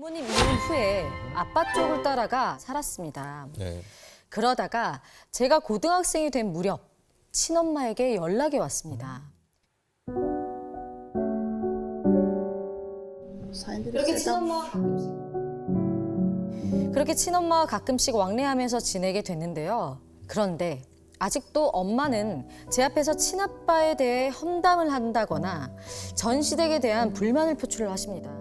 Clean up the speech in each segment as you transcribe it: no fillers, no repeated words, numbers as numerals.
부모님 이혼 후에 아빠 쪽을 따라가 살았습니다. 네. 그러다가 제가 고등학생이 된 무렵 친엄마에게 연락이 왔습니다. 그렇게 친엄마와 가끔씩 왕래하면서 지내게 됐는데요. 그런데 아직도 엄마는 제 앞에서 친아빠에 대해 험담을 한다거나 전 시댁에 대한 불만을 표출을 하십니다.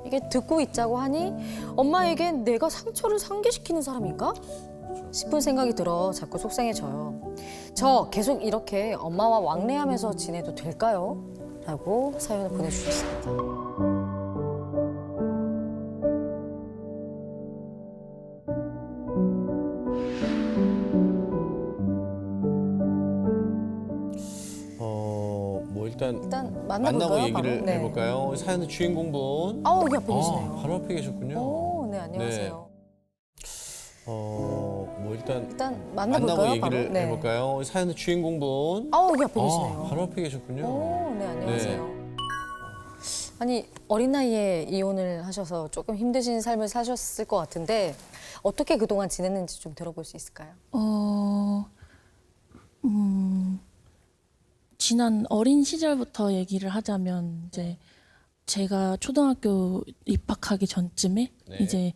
이게 듣고 있자고 하니 엄마에겐 내가 상처를 상기시키는 사람인가? 싶은 생각이 들어 자꾸 속상해져요. 저 계속 이렇게 엄마와 왕래하면서 지내도 될까요? 라고 사연을 보내주셨습니다. 뭐 일단 만나볼까요? 만나고 얘기를 바로? 네. 해볼까요? 사연의 주인공분. 여기 앞에 계시네요. 바로 앞에 계셨군요. 오, 네, 안녕하세요. 뭐 일단 만나볼까요? 만나고 얘기를 바로? 네. 해볼까요? 사연의 주인공분. 여기 앞에 계시네요. 바로 앞에 계셨군요. 오, 네, 안녕하세요. 아니, 어린 나이에 이혼을 하셔서 조금 힘드신 삶을 사셨을 것 같은데 어떻게 그동안 지냈는지 좀 들어볼 수 있을까요? 지난 어린 시절부터 얘기를 하자면 이제 제가 초등학교 입학하기 전쯤에 네. 이제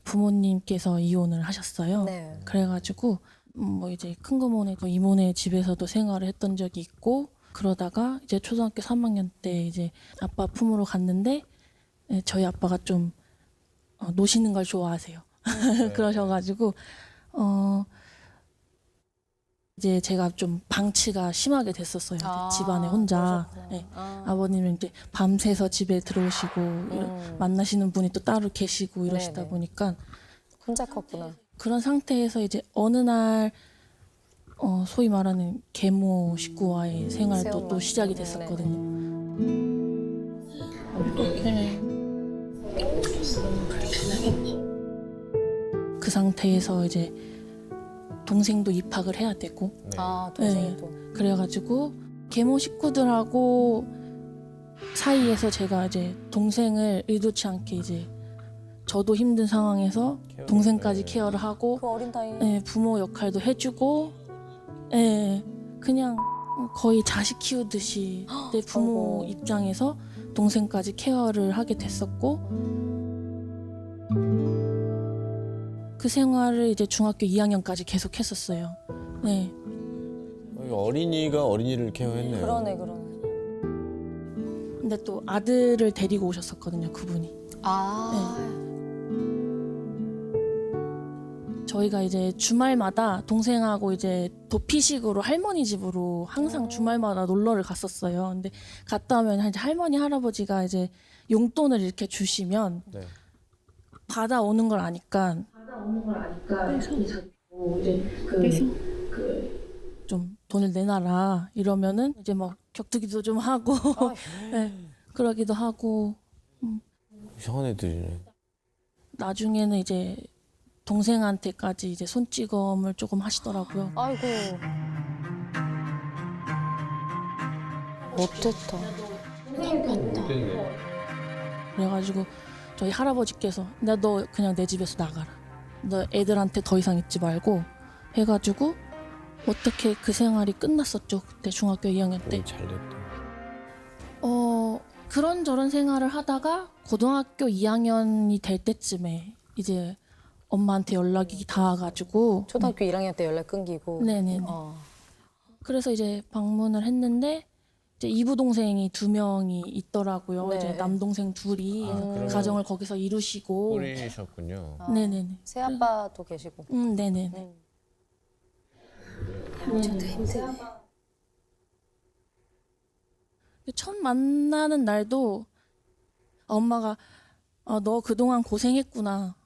부모님께서 이혼을 하셨어요. 네. 그래가지고 뭐 이제 큰고모네 이모네 집에서도 생활을 했던 적이 있고 그러다가 이제 초등학교 3학년 때 이제 아빠 품으로 갔는데 저희 아빠가 좀 노시는 걸 좋아하세요. 그러셔가지고 이제 제가 좀 방치가 심하게 됐었어요. 집안에 혼자. 네. 아버님은 이제 밤새서 집에 들어오시고 만나시는 분이 또 따로 계시고 이러시다 네네. 보니까 혼자 컸구나. 그런 상태에서 이제 어느 날 소위 말하는 계모 식구와의 생활도 새엄마. 또 시작이 됐었거든요. 그 상태에서 이제 동생도 입학을 해야 되고 네. 동생이 또. 그래가지고 계모 식구들하고 사이에서 제가 이제 동생을 의도치 않게 이제 저도 힘든 상황에서 케어를, 동생까지 네. 케어를 하고 그 어린 나이에. 부모 역할도 해주고 그냥 거의 자식 키우듯이 내 부모 아이고. 입장에서 동생까지 케어를 하게 됐었고 그 생활을 이제 중학교 2학년까지 계속 했었어요. 네. 어린이가 어린이를 케어했네요. 그러네. 근데 또 아들을 데리고 오셨었거든요, 그분이. 저희가 이제 주말마다 동생하고 이제 도피식으로 할머니 집으로 항상 주말마다 놀러를 갔었어요. 근데 갔다 오면 이제 할머니 할아버지가 이제 용돈을 이렇게 주시면 네. 받아오는 걸 아니까 좀 돈을 내놔라 이러면은 이제 뭐 격투기도 좀 하고 네, 그러기도 하고 이상한 애들이네. 나중에는 이제 동생한테까지 이제 손찌검을 조금 하시더라고요. 아이고. 못됐다. 그래가지고 저희 할아버지께서 너 그냥 내 집에서 나가라. 너 애들한테 더 이상 있지 말고 해가지고 어떻게 그 생활이 끝났었죠. 그때 중학교 2학년 때. 잘됐다. 그런저런 생활을 하다가 고등학교 2학년이 될 때쯤에 이제 엄마한테 연락이 닿아가지고 초등학교 1학년 때 연락 끊기고. 네네. 그래서 이제 방문을 했는데 이제 이부 동생이 2명이 있더라고요. 네. 이제 남동생 둘이 그러면 가정을 거기서 이루시고. 꼴이셨군요. 네네네. 새아빠도 계시고. 네네네. 첫 만나는 날도 엄마가 너 그동안 고생했구나.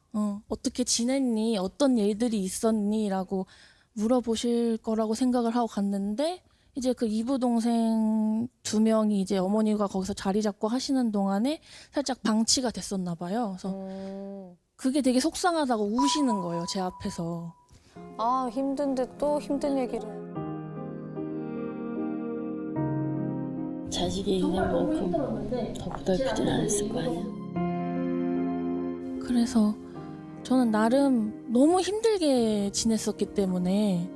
어떻게 지냈니? 어떤 일들이 있었니? 라고 물어보실 거라고 생각을 하고 갔는데 이제 그 이부 동생 2명이 이제 어머니가 거기서 자리 잡고 하시는 동안에 살짝 방치가 됐었나 봐요. 그래서 그게 되게 속상하다고 우시는 거예요, 제 앞에서. 힘든데 또 힘든 얘기를. 잘 자식이 있는 만큼 더 고달프진 않았을 거 아니야. 그래서 저는 나름 너무 힘들게 지냈었기 때문에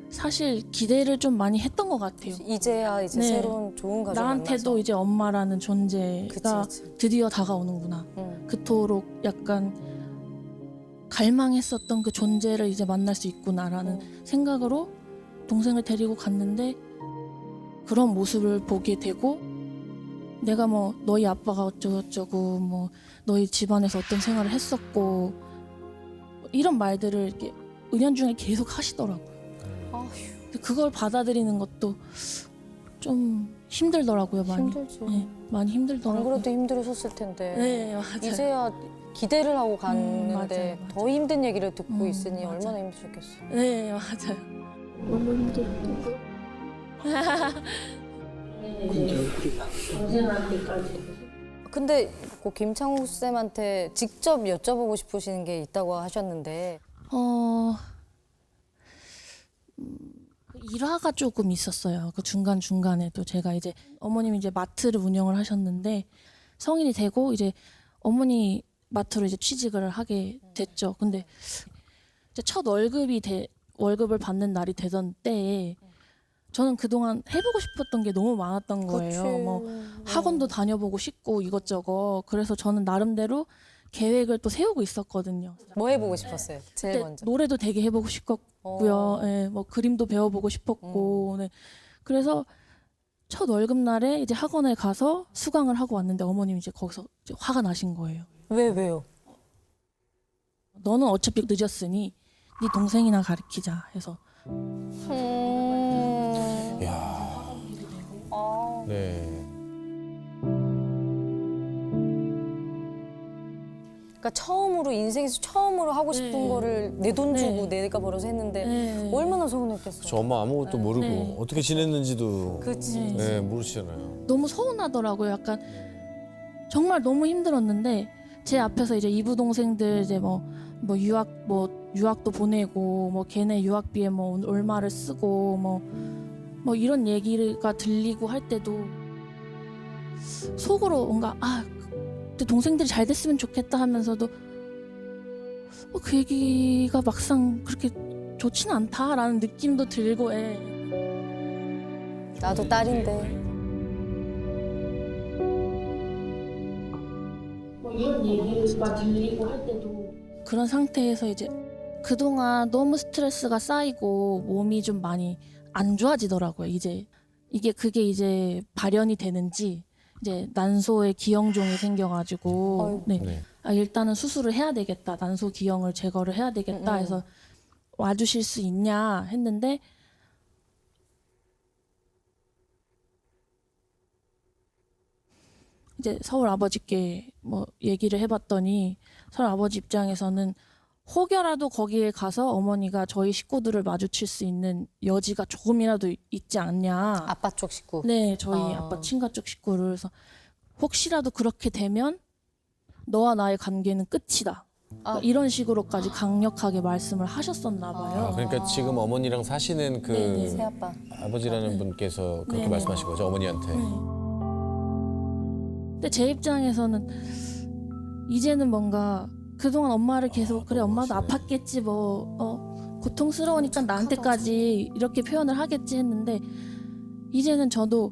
사실 기대를 좀 많이 했던 것 같아요. 이제야 이제 네. 새로운 좋은 가족 나한테도 만나서. 이제 엄마라는 존재가 그치. 드디어 다가오는구나. 응. 그토록 약간 갈망했었던 그 존재를 이제 만날 수 있구나라는 생각으로 동생을 데리고 갔는데 그런 모습을 보게 되고 내가 뭐 너희 아빠가 어쩌고저쩌고 뭐 너희 집안에서 어떤 생활을 했었고 이런 말들을 이렇게 은연중에 계속 하시더라고요. 아휴, 근데 그걸 받아들이는 것도 좀 힘들더라고요, 많이. 힘들죠. 네, 많이 안 힘들더라고요. 그래도 힘들으셨을 텐데. 네, 맞아요. 이제야 기대를 하고 갔는데 맞아요, 맞아요. 더 힘든 얘기를 듣고 있으니 맞아요. 얼마나 힘드셨겠어요. 네, 맞아요. 너무 힘들었고. 근데 그 김창욱 쌤한테 직접 여쭤보고 싶으신 게 있다고 하셨는데 일화가 조금 있었어요. 그 중간중간에도 제가 이제 어머님이 이제 마트를 운영을 하셨는데 성인이 되고 이제 어머니 마트로 이제 취직을 하게 됐죠. 근데 이제 첫 월급을 받는 날이 되던 때에 저는 그동안 해보고 싶었던 게 너무 많았던 거예요. 그치. 뭐 학원도 다녀보고 싶고 이것저것. 그래서 저는 나름대로 계획을 또 세우고 있었거든요. 뭐 해보고 싶었어요? 제일 그때 먼저. 노래도 되게 해보고 싶었고요. 예, 뭐 그림도 배워보고 싶었고. 네. 그래서 첫 월급 날에 이제 학원에 가서 수강을 하고 왔는데 어머님이 이제 거기서 이제 화가 나신 거예요. 왜요? 너는 어차피 늦었으니 네 동생이나 가르치자 해서. 야. 네. 그러니까 처음으로 인생에서 처음으로 하고 싶은 네. 거를 내 돈 주고 네. 내가 벌어서 했는데 네. 얼마나 서운했겠어요. 저 엄마 아무것도 모르고 네. 어떻게 지냈는지도 그치. 네. 네, 모르시잖아요. 너무 서운하더라고요. 약간 정말 너무 힘들었는데 제 앞에서 이제 이부 동생들 이제 뭐 유학도 보내고 뭐 걔네 유학비에 뭐 얼마를 쓰고 뭐 이런 얘기가 들리고 할 때도 속으로 뭔가 내 동생들이 잘 됐으면 좋겠다 하면서도 그 얘기가 막상 그렇게 좋지는 않다라는 느낌도 들고 나도 딸인데. 이런 얘기가 들리고 할 때도 그런 상태에서 이제 그동안 너무 스트레스가 쌓이고 몸이 좀 많이 안 좋아지더라고요. 그게 이제 발현이 되는지 이제 난소에 기형종이 생겨가지고 아이고. 네. 네. 일단은 수술을 해야 되겠다. 난소 기형을 제거를 해야 되겠다 해서 와주실 수 있냐 했는데 이제 서울 아버지께 뭐 얘기를 해봤더니 서울 아버지 입장에서는 혹여라도 거기에 가서 어머니가 저희 식구들을 마주칠 수 있는 여지가 조금이라도 있지 않냐. 아빠 쪽 식구. 네, 저희 아. 아빠 친가 쪽 식구를. 그래서 혹시라도 그렇게 되면 너와 나의 관계는 끝이다. 이런 식으로까지 강력하게 말씀을 하셨었나 봐요. 그러니까 지금 어머니랑 사시는 그 네네. 새아빠. 아버지라는 분께서 그렇게 네네. 말씀하신 거죠, 어머니한테. 근데 제 입장에서는 이제는 뭔가 그동안 엄마를 계속 그래 엄마도 아팠겠지 뭐 고통스러우니까 나한테까지 이렇게 표현을 하겠지 했는데 이제는 저도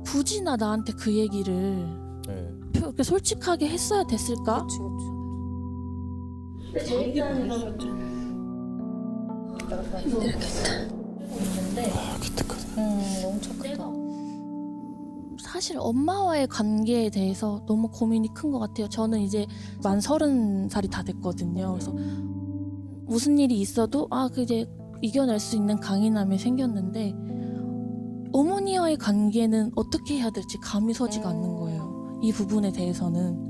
굳이 나한테 그 얘기를 네. 이렇게 솔직하게 했어야 됐을까? 그치. 제 입장에서는 기특하다. 너무 착하다. 사실 엄마와의 관계에 대해서 너무 고민이 큰 것 같아요. 저는 이제 만 30살이 다 됐거든요. 그래서 무슨 일이 있어도 이제 이겨낼 수 있는 강인함이 생겼는데 어머니와의 관계는 어떻게 해야 될지 감이 서지가 않는 거예요. 이 부분에 대해서는.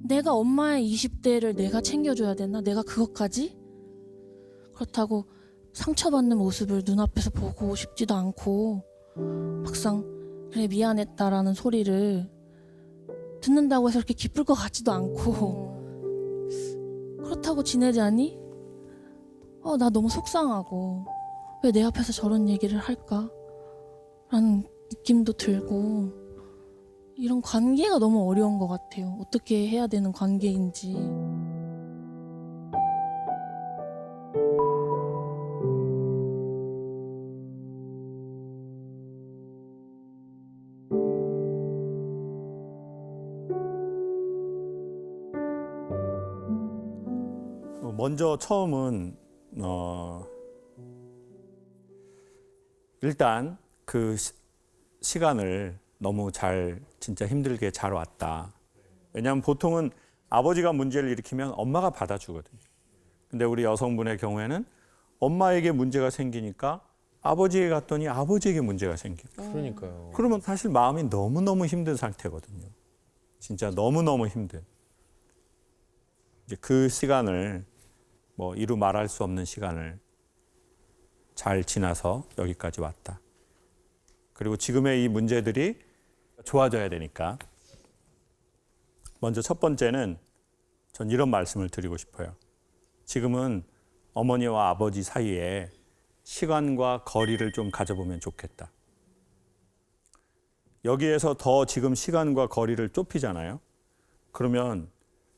내가 엄마의 20대를 내가 챙겨줘야 되나? 내가 그것까지? 그렇다고 상처받는 모습을 눈앞에서 보고 싶지도 않고 막상 그래 미안했다라는 소리를 듣는다고 해서 그렇게 기쁠 것 같지도 않고 그렇다고 지내자니 나 너무 속상하고 왜 내 앞에서 저런 얘기를 할까? 느낌도 들고 이런 관계가 너무 어려운 것 같아요. 어떻게 해야 되는 관계인지. 먼저 처음은 일단 그 시간을 너무 잘 진짜 힘들게 잘 왔다. 왜냐하면 보통은 아버지가 문제를 일으키면 엄마가 받아주거든요. 근데 우리 여성분의 경우에는 엄마에게 문제가 생기니까 아버지에게 갔더니 아버지에게 문제가 생기고. 그러니까요. 그러면 사실 마음이 너무너무 힘든 상태거든요. 진짜 너무너무 힘든. 이제 그 시간을 뭐 이루 말할 수 없는 시간을 잘 지나서 여기까지 왔다. 그리고 지금의 이 문제들이 좋아져야 되니까 먼저 첫 번째는 전 이런 말씀을 드리고 싶어요. 지금은 어머니와 아버지 사이에 시간과 거리를 좀 가져보면 좋겠다. 여기에서 더 지금 시간과 거리를 좁히잖아요. 그러면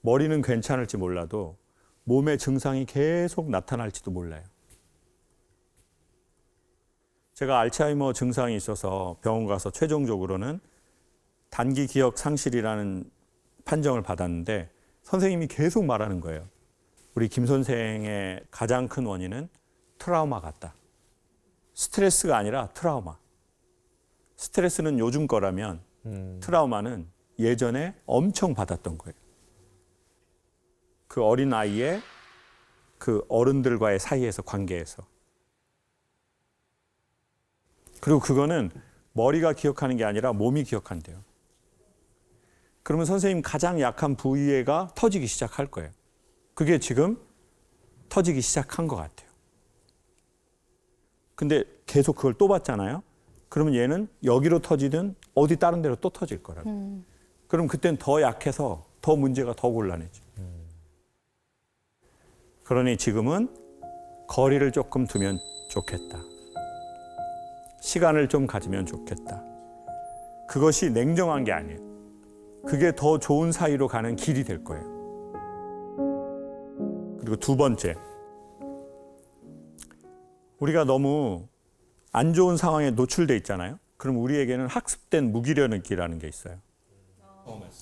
머리는 괜찮을지 몰라도 몸의 증상이 계속 나타날지도 몰라요. 제가 알츠하이머 증상이 있어서 병원 가서 최종적으로는 단기 기억 상실이라는 판정을 받았는데 선생님이 계속 말하는 거예요. 우리 김 선생의 가장 큰 원인은 트라우마 같다. 스트레스가 아니라 트라우마. 스트레스는 요즘 거라면 트라우마는 예전에 엄청 받았던 거예요. 그 어린 아이의 그 어른들과의 사이에서 관계에서. 그리고 그거는 머리가 기억하는 게 아니라 몸이 기억한대요. 그러면 선생님 가장 약한 부위가 터지기 시작할 거예요. 그게 지금 터지기 시작한 것 같아요. 근데 계속 그걸 또 받잖아요. 그러면 얘는 여기로 터지든 어디 다른 데로 또 터질 거라고. 그럼 그땐 더 약해서 더 문제가 더 곤란해져. 그러니 지금은 거리를 조금 두면 좋겠다. 시간을 좀 가지면 좋겠다. 그것이 냉정한 게 아니에요. 그게 더 좋은 사이로 가는 길이 될 거예요. 그리고 두 번째, 우리가 너무 안 좋은 상황에 노출돼 있잖아요. 그럼 우리에게는 학습된 무기력이라는 게 있어요.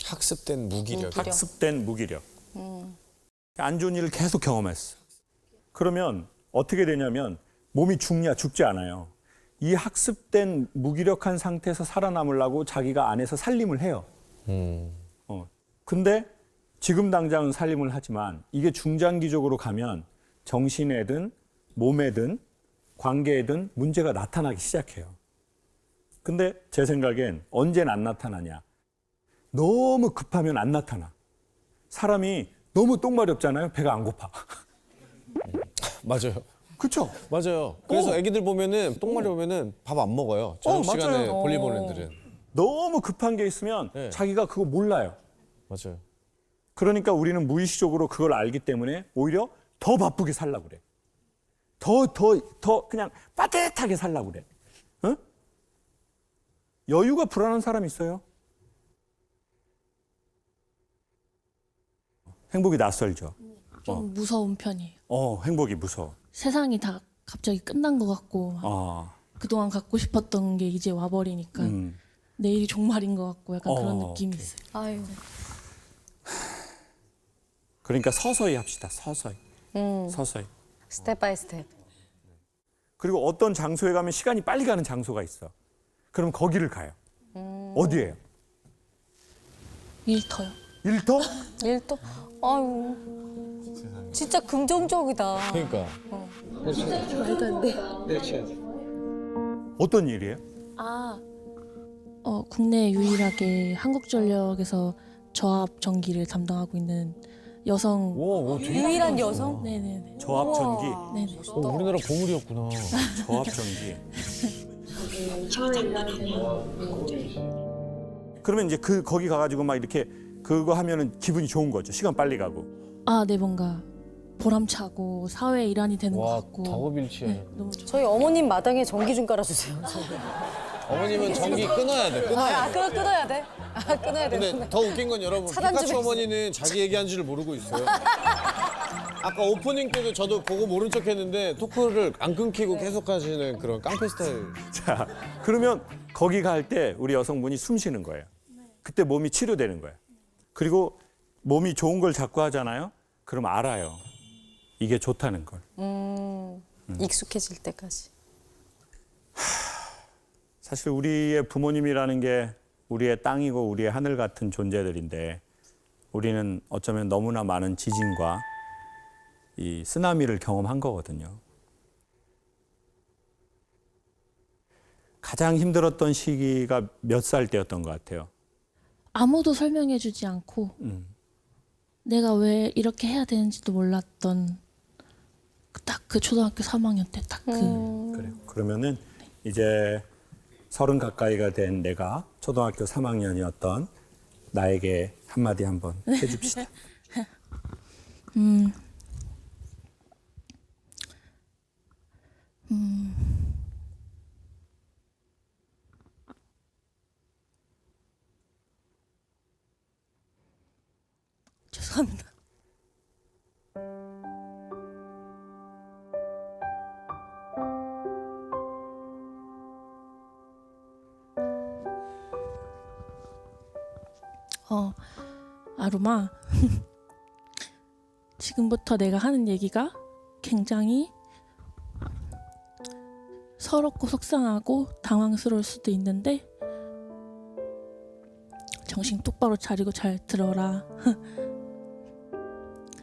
학습된 무기력. 학습된 무기력. 안 좋은 일을 계속 경험했어. 그러면 어떻게 되냐면 몸이 죽냐 죽지 않아요. 이 학습된 무기력한 상태에서 살아남으려고 자기가 안에서 살림을 해요. 근데 지금 당장은 살림을 하지만 이게 중장기적으로 가면 정신에든 몸에든 관계에든 문제가 나타나기 시작해요. 근데 제 생각엔 언제는 안 나타나냐. 너무 급하면 안 나타나. 사람이 너무 똥마렵잖아요. 배가 안 고파. 맞아요. 그렇죠? 맞아요. 그래서 애기들 보면은 똥마리 보면은 밥 안 먹어요. 저녁 시간에 맞아요. 볼일 보는 애들은. 너무 급한 게 있으면 네. 자기가 그거 몰라요. 맞아요. 그러니까 우리는 무의식적으로 그걸 알기 때문에 오히려 더 바쁘게 살려고 그래. 더 그냥 빠듯하게 살려고 그래. 어? 여유가 불안한 사람 있어요? 행복이 낯설죠? 좀 무서운 편이에요. 행복이 무서워. 세상이 다 갑자기 끝난 것 같고 그동안 갖고 싶었던 게 이제 와버리니까 내일이 종말인 것 같고 약간 그런 느낌이 있어요. 아유. 그러니까 서서히 합시다. 서서히. 서서히. 스텝 바이 스텝. 그리고 어떤 장소에 가면 시간이 빨리 가는 장소가 있어. 그럼 거기를 가요. 어디예요? 일터요. 일터? 일도 아유. 진짜 긍정적이다. 그러니까. 어떤 일이에요? 국내 유일하게 한국전력에서 저압 전기를 담당하고 있는 여성. 오, 되게 유일한 여성? 네네네. 저압 전기. 네네. 우리나라 보물이었구나. 저압 전기. 그러면 이제 거기 가가지고 막 이렇게 그거 하면은 기분이 좋은 거죠. 시간 빨리 가고. 네, 뭔가 보람차고 사회 일환이 되는 것 와, 같고. 덕업일치해. 너무 좋아요. 저희 어머님 마당에 전기 좀 깔아주세요. 저희. 어머님은 전기 끊어야 돼. 끊어야 돼. 그거 끊어야 돼. 끊어야 근데 더 웃긴 건 여러분 차단 좀 피카츄 해주세요. 어머니는 자기 얘기한 줄을 모르고 있어요. 아까 오프닝 때도 저도 보고 모른 척했는데 토크를 안 끊기고 계속 하시는 그런 깡패 스타일. 자, 그러면 거기 갈 때 우리 여성분이 숨 쉬는 거예요. 그때 몸이 치료되는 거예요. 그리고 몸이 좋은 걸 자꾸 하잖아요. 그럼 알아요. 이게 좋다는 걸. 익숙해질 때까지. 사실 우리의 부모님이라는 게 우리의 땅이고 우리의 하늘 같은 존재들인데 우리는 어쩌면 너무나 많은 지진과 이 쓰나미를 경험한 거거든요. 가장 힘들었던 시기가 몇 살 때였던 것 같아요. 아무도 설명해주지 않고 내가 왜 이렇게 해야 되는지도 몰랐던 딱 그 초등학교 3학년 때 딱 그. 그래요. 그러면은 이제 30 가까이가 된 내가 초등학교 3학년이었던 나에게 한마디 한번 해줍시다. 죄송합니다. 아루마. 지금부터 내가 하는 얘기가 굉장히 서럽고 속상하고 당황스러울 수도 있는데 정신 똑바로 차리고 잘 들어라.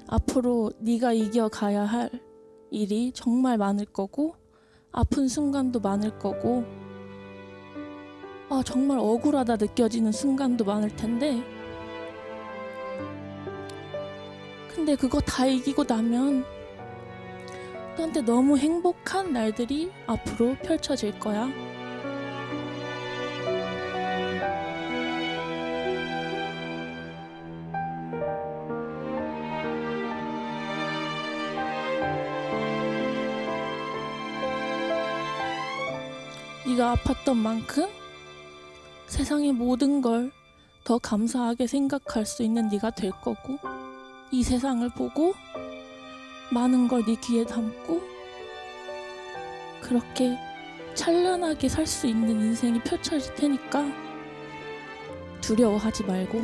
앞으로 네가 이겨가야 할 일이 정말 많을 거고 아픈 순간도 많을 거고 정말 억울하다 느껴지는 순간도 많을 텐데 근데 그거 다 이기고 나면 너한테 너무 행복한 날들이 앞으로 펼쳐질 거야. 네가 아팠던 만큼 세상의 모든 걸 더 감사하게 생각할 수 있는 네가 될 거고 이 세상을 보고 많은 걸 네 귀에 담고 그렇게 찬란하게 살 수 있는 인생이 펼쳐질 테니까 두려워하지 말고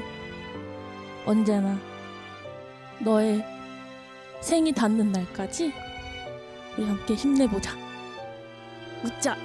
언제나 너의 생이 닿는 날까지 우리 함께 힘내보자. 웃자.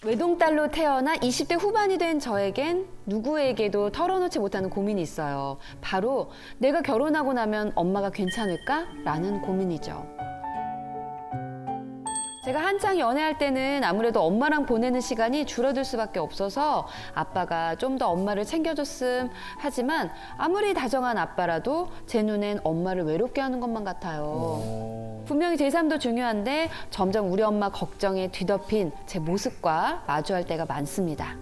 외동딸로 태어나 20대 후반이 된 저에겐 누구에게도 털어놓지 못하는 고민이 있어요. 바로 내가 결혼하고 나면 엄마가 괜찮을까? 라는 고민이죠. 제가 한창 연애할 때는 아무래도 엄마랑 보내는 시간이 줄어들 수밖에 없어서 아빠가 좀 더 엄마를 챙겨줬음 하지만 아무리 다정한 아빠라도 제 눈엔 엄마를 외롭게 하는 것만 같아요. 분명히 제 삶도 중요한데 점점 우리 엄마 걱정에 뒤덮인 제 모습과 마주할 때가 많습니다.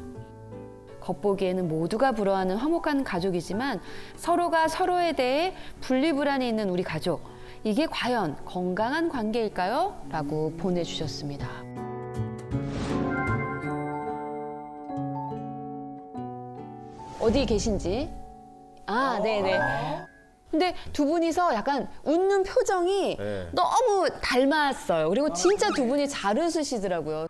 겉보기에는 모두가 부러워하는 화목한 가족이지만 서로가 서로에 대해 분리불안이 있는 우리 가족. 이게 과연 건강한 관계일까요? 라고 보내주셨습니다. 어디 계신지? 네네. 근데 두 분이서 약간 웃는 표정이 네. 너무 닮았어요. 그리고 진짜 두 분이 잘 웃으시더라고요.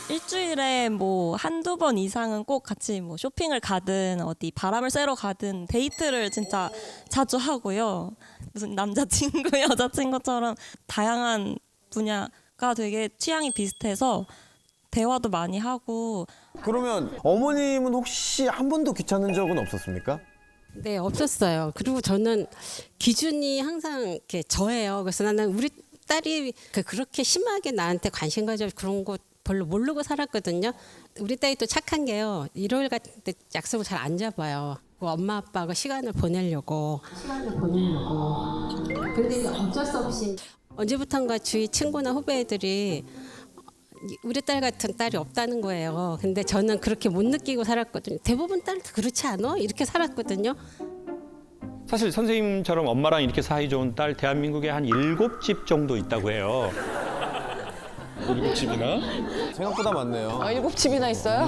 일주일에 뭐 한두 번 이상은 꼭 같이 뭐 쇼핑을 가든 어디 바람을 쐬러 가든 데이트를 진짜 자주 하고요. 무슨 남자친구, 여자친구처럼 다양한 분야가 되게 취향이 비슷해서 대화도 많이 하고. 그러면 어머님은 혹시 한 번도 귀찮은 적은 없었습니까? 네, 없었어요. 그리고 저는 기준이 항상 이렇게 저예요. 그래서 나는 우리 딸이 그렇게 심하게 나한테 관심 가져 그런 것 별로 모르고 살았거든요. 우리 딸이 또 착한 게요. 일요일 같은 때 약속을 잘 안 잡아요. 엄마 아빠하고 시간을 보내려고. 근데 어쩔 수 없이 언제부턴가 주위 친구나 후배들이 우리 딸 같은 딸이 없다는 거예요. 근데 저는 그렇게 못 느끼고 살았거든요. 대부분 딸도 그렇지 않아? 이렇게 살았거든요. 사실 선생님처럼 엄마랑 이렇게 사이 좋은 딸 대한민국에 한 7집 정도 있다고 해요. 7집이나? 생각보다 많네요. 7집이나 있어요?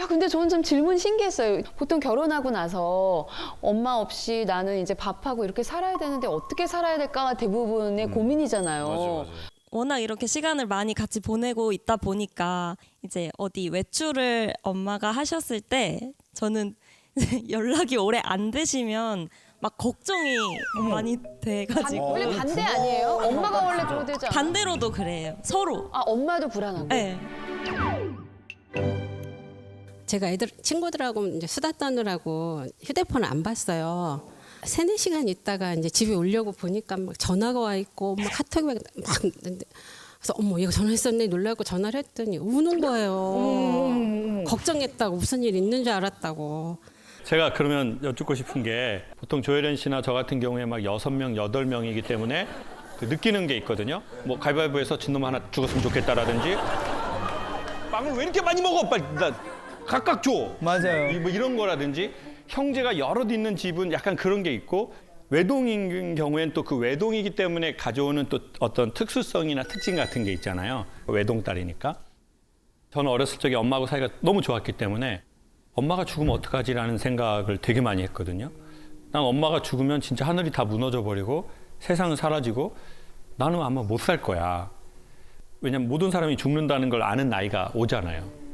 야, 근데 저는 참 질문 신기했어요. 보통 결혼하고 나서 엄마 없이 나는 이제 밥하고 이렇게 살아야 되는데 어떻게 살아야 될까가 대부분의 고민이잖아요. 맞아. 워낙 이렇게 시간을 많이 같이 보내고 있다 보니까 이제 어디 외출을 엄마가 하셨을 때 저는 연락이 오래 안 되시면 막 걱정이 많이 돼가지고 원래 반대 아니에요? 엄마가 원래 그러되지 않아요? 반대로도 그래요. 서로. 아, 엄마도 불안하고? 네. 제가 친구들하고 이제 수다 떠느라고 휴대폰을 안 봤어요. 3-4시간 있다가 이제 집에 오려고 보니까 막 전화가 와 있고 막 카톡이 막 있는데 그래서 어머 얘가 전화했었네 놀라고 전화를 했더니 우는 거예요. 걱정했다고 무슨 일 있는 줄 알았다고. 제가 그러면 여쭙고 싶은 게 보통 조혜련 씨나 저 같은 경우에 막 6명, 8명이기 때문에 그 느끼는 게 있거든요. 뭐 가위바위보에서 진놈 하나 죽었으면 좋겠다라든지 빵을 왜 이렇게 많이 먹어? 빨리 나 각각 줘. 맞아요. 뭐 이런 거라든지 형제가 여럿 있는 집은 약간 그런 게 있고 외동인 경우엔 또 그 외동이기 때문에 가져오는 또 어떤 특수성이나 특징 같은 게 있잖아요. 외동딸이니까. 저는 어렸을 적에 엄마하고 사이가 너무 좋았기 때문에 엄마가 죽으면 어떡하지라는 생각을 되게 많이 했거든요. 난 엄마가 죽으면 진짜 하늘이 다 무너져 버리고 세상은 사라지고 나는 아마 못 살 거야. 왜냐면 모든 사람이 죽는다는 걸 아는 나이가 오잖아요.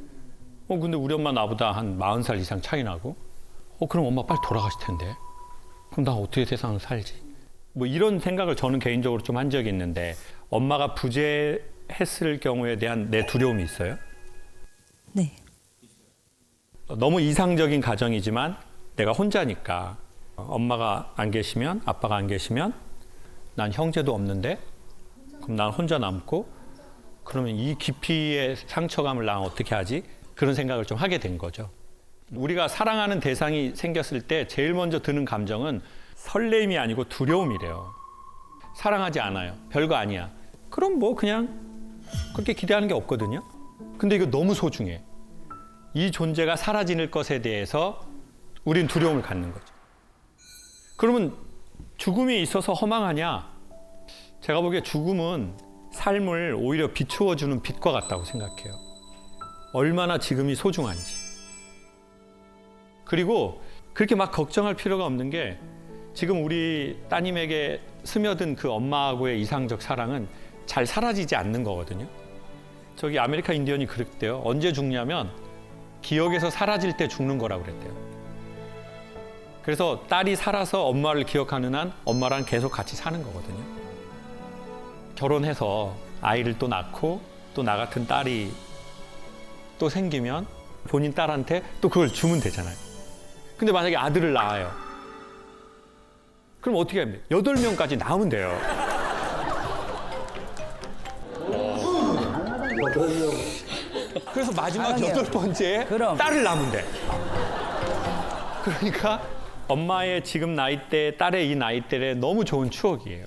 근데 우리 엄마 나보다 한 40살 이상 차이 나고 그럼 엄마 빨리 돌아가실 텐데 그럼 나 어떻게 세상을 살지? 뭐 이런 생각을 저는 개인적으로 좀 한 적이 있는데 엄마가 부재했을 경우에 대한 내 두려움이 있어요? 네. 너무 이상적인 가정이지만 내가 혼자니까 엄마가 안 계시면 아빠가 안 계시면 난 형제도 없는데 그럼 난 혼자 남고 그러면 이 깊이의 상처감을 난 어떻게 하지? 그런 생각을 좀 하게 된 거죠. 우리가 사랑하는 대상이 생겼을 때 제일 먼저 드는 감정은 설레임이 아니고 두려움이래요. 사랑하지 않아요. 별거 아니야. 그럼 뭐 그냥 그렇게 기대하는 게 없거든요. 근데 이거 너무 소중해. 이 존재가 사라질 것에 대해서 우린 두려움을 갖는 거죠. 그러면 죽음이 있어서 허망하냐? 제가 보기에 죽음은 삶을 오히려 비추어주는 빛과 같다고 생각해요. 얼마나 지금이 소중한지. 그리고 그렇게 막 걱정할 필요가 없는 게 지금 우리 따님에게 스며든 그 엄마하고의 이상적 사랑은 잘 사라지지 않는 거거든요. 저기 아메리카 인디언이 그랬대요. 언제 죽냐면 기억에서 사라질 때 죽는 거라고 그랬대요. 그래서 딸이 살아서 엄마를 기억하는 한 엄마랑 계속 같이 사는 거거든요. 결혼해서 아이를 또 낳고 또 나 같은 딸이 또 생기면 본인 딸한테 또 그걸 주면 되잖아요. 근데 만약에 아들을 낳아요. 그럼 어떻게 하면 8명까지 낳으면 돼요. 그래서 마지막 8번째에 그럼. 딸을 낳으면 돼. 그러니까 엄마의 지금 나이대, 딸의 이 나이대에 너무 좋은 추억이에요.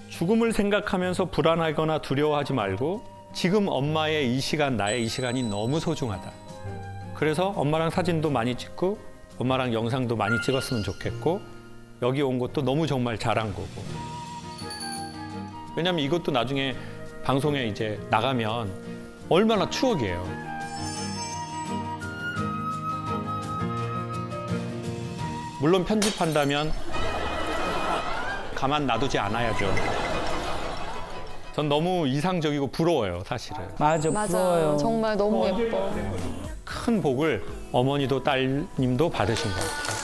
죽음을 생각하면서 불안하거나 두려워하지 말고 지금 엄마의 이 시간, 나의 이 시간이 너무 소중하다. 그래서 엄마랑 사진도 많이 찍고 엄마랑 영상도 많이 찍었으면 좋겠고 여기 온 것도 너무 정말 잘한 거고. 왜냐면 이것도 나중에 방송에 이제 나가면 얼마나 추억이에요. 물론 편집한다면 가만 놔두지 않아야죠. 전 너무 이상적이고 부러워요, 사실은. 맞아, 부러워요. 정말 너무 예뻐. 큰 복을 어머니도 딸님도 받으신 것 같아요.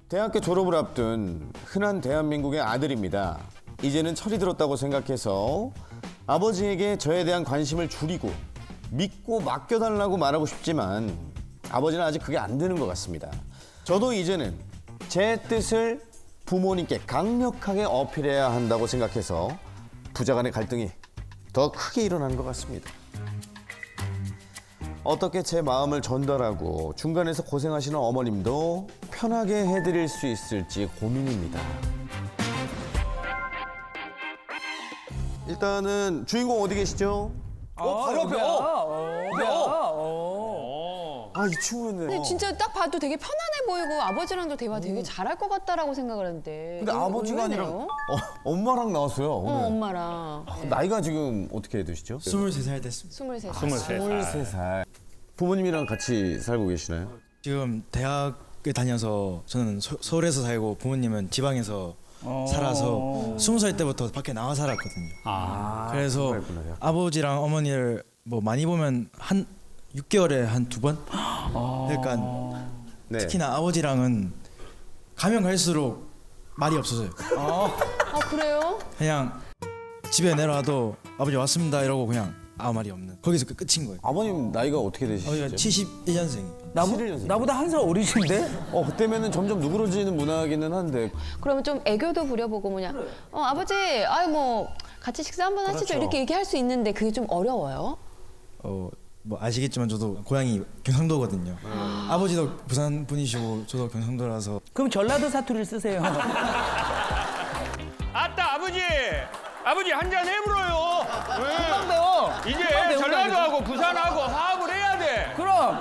대학교 졸업을 앞둔 흔한 대한민국의 아들입니다. 이제는 철이 들었다고 생각해서 아버지에게 저에 대한 관심을 줄이고 믿고 맡겨달라고 말하고 싶지만 아버지는 아직 그게 안 되는 것 같습니다. 저도 이제는 제 뜻을 부모님께 강력하게 어필해야 한다고 생각해서 부자 간의 갈등이 더 크게 일어나는 것 같습니다. 어떻게 제 마음을 전달하고 중간에서 고생하시는 어머님도 편하게 해드릴 수 있을지 고민입니다. 일단은 주인공 어디 계시죠? 바로 앞에. 아, 이 친구였네요. 근데 진짜 딱 봐도 되게 편안해 보이고 아버지랑도 대화 되게 잘할 것 같다라고 생각을 했는데. 근데 아버지가 아니라 엄마랑 나왔어요. 오늘. 엄마랑. 나이가 지금 어떻게 되시죠? 23살 됐습니다. 23살. 23살. 부모님이랑 같이 살고 계시나요? 지금 대학을 다녀서 저는 서울에서 살고 부모님은 지방에서 살아서 20살 때부터 밖에 나와 살았거든요. 그래서 그랬구나, 대학. 아버지랑 어머니를 뭐 많이 보면 한 6개월에 한 2번? 그러니까 네. 특히나 아버지랑은 가면 갈수록 말이 없어져요. 아 그래요? 그냥 집에 내려와도 아버지 왔습니다 이러고 그냥 아무 말이 없는. 거기서 끝인 거예요. 아버님 나이가 어떻게 아버지가 되시죠? 71년생. 71년생. 나보다 한 살 어리신데? 그때면은 점점 누그러지는 문화기는 한데. 그러면 좀 애교도 부려보고 뭐냐. 아버지, 아유 뭐 같이 식사 한번 하시죠. 그렇죠. 이렇게 얘기할 수 있는데 그게 좀 어려워요. 뭐 아시겠지만 저도 고향이 경상도거든요. 아버지도 부산 분이시고 저도 경상도라서. 그럼 전라도 사투리를 쓰세요. 아따 아버지 한 잔 해물어요. 금방 배워. 이제 배운다, 전라도하고 부산하고 화합을 해야 돼. 그럼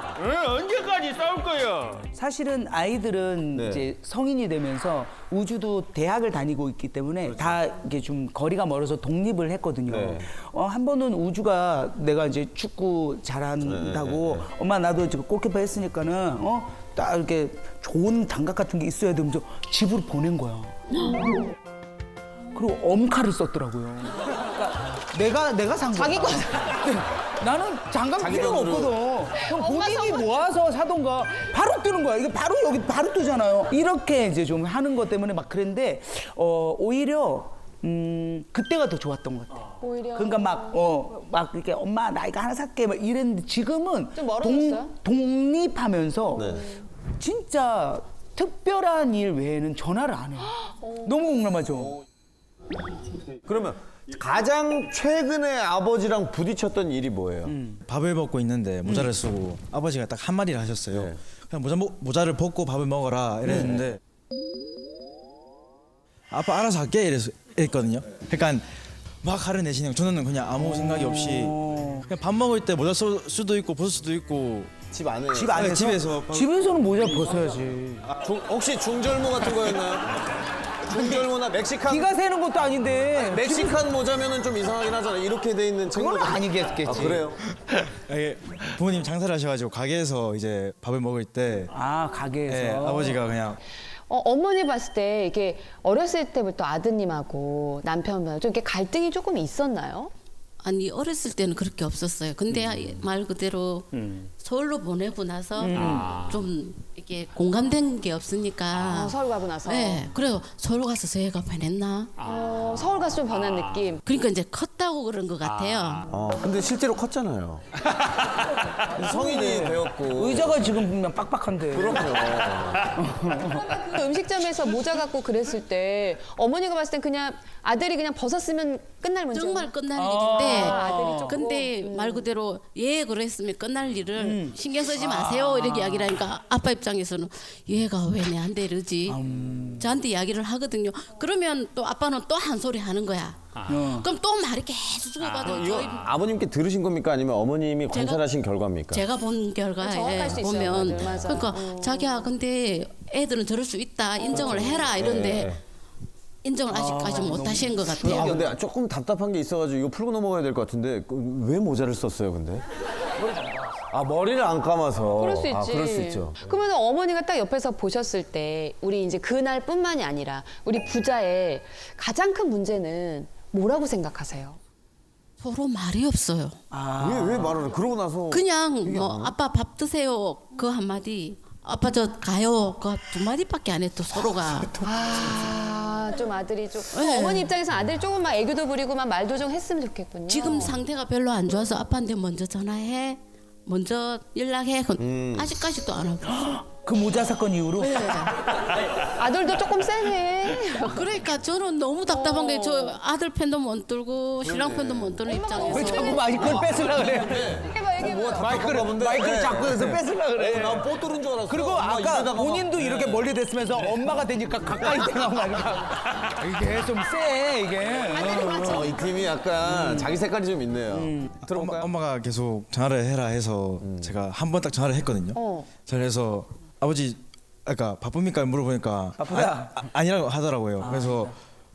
언제까지 싸울 거야? 사실은 아이들은 네. 이제 성인이 되면서 우주도 대학을 다니고 있기 때문에 다 이게 좀 거리가 멀어서 독립을 했거든요. 네. 한 번은 우주가 내가 이제 축구 잘한다고 엄마 나도 지금 골키퍼 했으니까는 딱 이렇게 좋은 장갑 같은 게 있어야 되면서 집으로 보낸 거야. 그리고 엄카를 썼더라고요. 그러니까 내가 산 거야. 자기 거. 나는 장갑 자기 필요가 돈으로. 없거든. 그럼 본인이 모아서 사던가 바로 뜨는 거야. 이게 바로 여기 바로 뜨잖아요. 이렇게 이제 좀 하는 것 때문에 막 그랬는데 오히려 그때가 더 좋았던 것 같아. 오히려. 그러니까 막 이렇게 엄마 나 이거 하나 살게 막 이랬는데 지금은 좀 멀어졌어요? 독립하면서 진짜 특별한 일 외에는 전화를 안 해. 너무 공감하죠. 그러면 가장 최근에 아버지랑 부딪혔던 일이 뭐예요? 밥을 먹고 있는데 모자를 쓰고 아버지가 딱 한마디를 하셨어요. 네. 그냥 모자를 벗고 밥을 먹어라 이랬는데 아빠 알아서 할게 이랬거든요. 그러니까 막 화를 내시는 거예요. 저는 그냥 아무 생각이 없이 그냥 밥 먹을 때 모자 쓸 수도 있고 벗을 수도 있고 집 안에. 집 안에서? 집에서 집에서는 모자 벗어야지. 혹시 중절모 같은 거였나요? 중절모나 멕시칸. 기가 새는 것도 아닌데. 멕시칸 모자면은 좀 이상하긴 하잖아. 이렇게 돼 있는 그건 친구가. 아니겠겠지. 아, 그래요? 이게 부모님 장사를 하셔가지고 가게에서 이제 밥을 먹을 때 가게에서. 예, 아버지가 그냥 어머니 봤을 때 이게 어렸을 때부터 아드님하고 남편하고 좀 이렇게 갈등이 조금 있었나요? 아니 어렸을 때는 그렇게 없었어요. 근데 말 그대로 서울로 보내고 나서 좀 이렇게 공감된 게 없으니까. 서울 가고 나서. 네, 그래요. 서울 가서 저희가 변했나? 서울 가서 좀 변한 느낌. 그러니까 이제 컸다고 그런 것 같아요. 근데 실제로 컸잖아요. 성인이 되었고. 의자가 지금 보면 빡빡한데. 그렇죠. 음식점에서 모자 갖고 그랬을 때 어머니가 봤을 땐 그냥 아들이 그냥 벗었으면 끝날 문제. 정말 끝날 일인데 아들이 조금. 근데 말 그대로 그랬으면 끝날 일을 신경 쓰지 마세요 이렇게 이야기를 하니까 아빠 입장에서는 얘가 왜 내한테 이러지 저한테 이야기를 하거든요. 그러면 또 아빠는 또 한 소리 하는 거야. 그럼 또 말이 계속 주고받아. 이거 아버님께 들으신 겁니까? 아니면 어머님이 관찰하신 결과입니까? 제가 본 결과에 정확할 수 있어요. 보면 맞아요. 맞아. 그러니까 자기야 근데 애들은 저럴 수 있다 인정을 해라 이런데 인정을 아직까지 못 하신 것 같아요. 근데 조금 답답한 게 있어가지고 이거 풀고 넘어가야 될 것 같은데 왜 모자를 썼어요, 근데? 머리를 안 감아서. 그럴 수 있지. 그럴 수 있죠. 그러면 어머니가 딱 옆에서 보셨을 때 우리 이제 그날뿐만이 아니라 우리 부자의 가장 큰 문제는 뭐라고 생각하세요? 서로 말이 없어요. 왜 말을 해? 그러고 나서. 그냥 뭐 아빠 밥 드세요 그 한마디 아빠 저 가요 그 두 마디밖에 안 했어 서로가. 좀 아들이 좀 네. 어머니 입장에서 아들이 조금 막 애교도 부리고 막 말도 좀 했으면 좋겠군요. 지금 상태가 별로 안 좋아서 아빠한테 먼저 전화해 먼저 연락해 아직까지도 안 하고. 그 모자 사건 이후로? 아들도 조금 세네. 그러니까 저는 너무 답답한 게 저 아들 편도 못 들고 신랑 편도 못 드는 입장에서. 왜 자꾸 마이크를 뺏으려고 그래? 마이크를 자꾸 해서 뺏으려고 그래. 난 뽀뚜른 줄 알았어. 그리고 엄마 아까 입에다가 본인도 막- 이렇게 멀리 됐으면서 엄마가 되니까 가까이 되고 말이야. 이게 좀 세, 이게. 이 팀이 약간 자기 색깔이 좀 있네요. 들어볼까요? 엄마가 계속 전화를 해라 해서 제가 한 번 딱 전화를 했거든요. 그래서 아버지 아까 바쁩니까 물어보니까 바쁘다. 아니라고 하더라고요. 그래서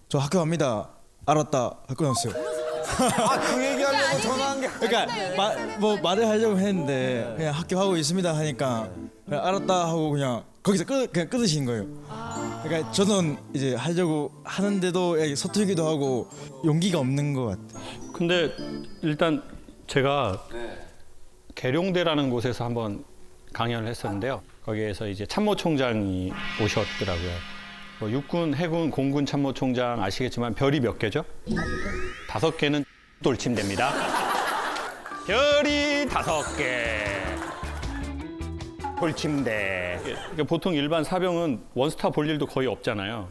저 학교 갑니다. 알았다. 할 거였어요. 그 얘기하려고 전화한 게 그러니까 뭐 말을 하려고 했는데 그냥 학교 하고 있습니다 하니까 그냥 알았다 하고 그냥 거기서 그냥 끊으신 거예요. 그러니까 저는 이제 하려고 하는데도 서툴기도 하고 용기가 없는 것 같아요. 근데 일단 제가 계룡대라는 곳에서 한번 강연을 했었는데요. 거기에서 이제 참모총장이 오셨더라고요. 뭐 육군, 해군, 공군 참모총장 아시겠지만 별이 몇 개죠? 5개는 돌침대입니다. 별이 5개. 돌침대. 그러니까 보통 일반 사병은 원스타 볼 일도 거의 없잖아요.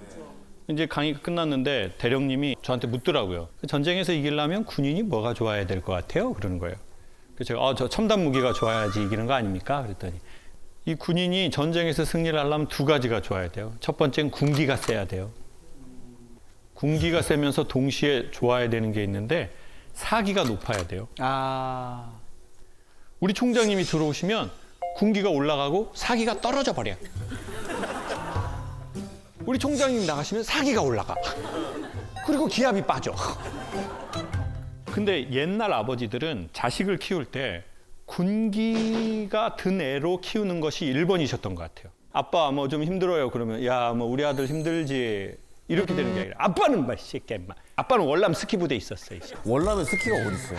이제 강의가 끝났는데 대령님이 저한테 묻더라고요. 전쟁에서 이기려면 군인이 뭐가 좋아야 될 것 같아요? 그러는 거예요. 그래서 제가 저 첨단 무기가 좋아야지 이기는 거 아닙니까? 그랬더니 이 군인이 전쟁에서 승리를 하려면 2가지가 좋아야 돼요. 첫 번째는 군기가 세야 돼요. 군기가 세면서 동시에 좋아야 되는 게 있는데 사기가 높아야 돼요. 우리 총장님이 들어오시면 군기가 올라가고 사기가 떨어져 버려요. 우리 총장님 나가시면 사기가 올라가. 그리고 기압이 빠져. 근데 옛날 아버지들은 자식을 키울 때 군기가 든 애로 키우는 것이 1번이셨던 것 같아요. 아빠 뭐 좀 힘들어요. 그러면 야 뭐 우리 아들 힘들지. 이렇게 되는 게 아니라 아빠는 막 새끼 막 아빠는 월남 스키 부대에 있었어요. 월남에 스키가 어디 있어요?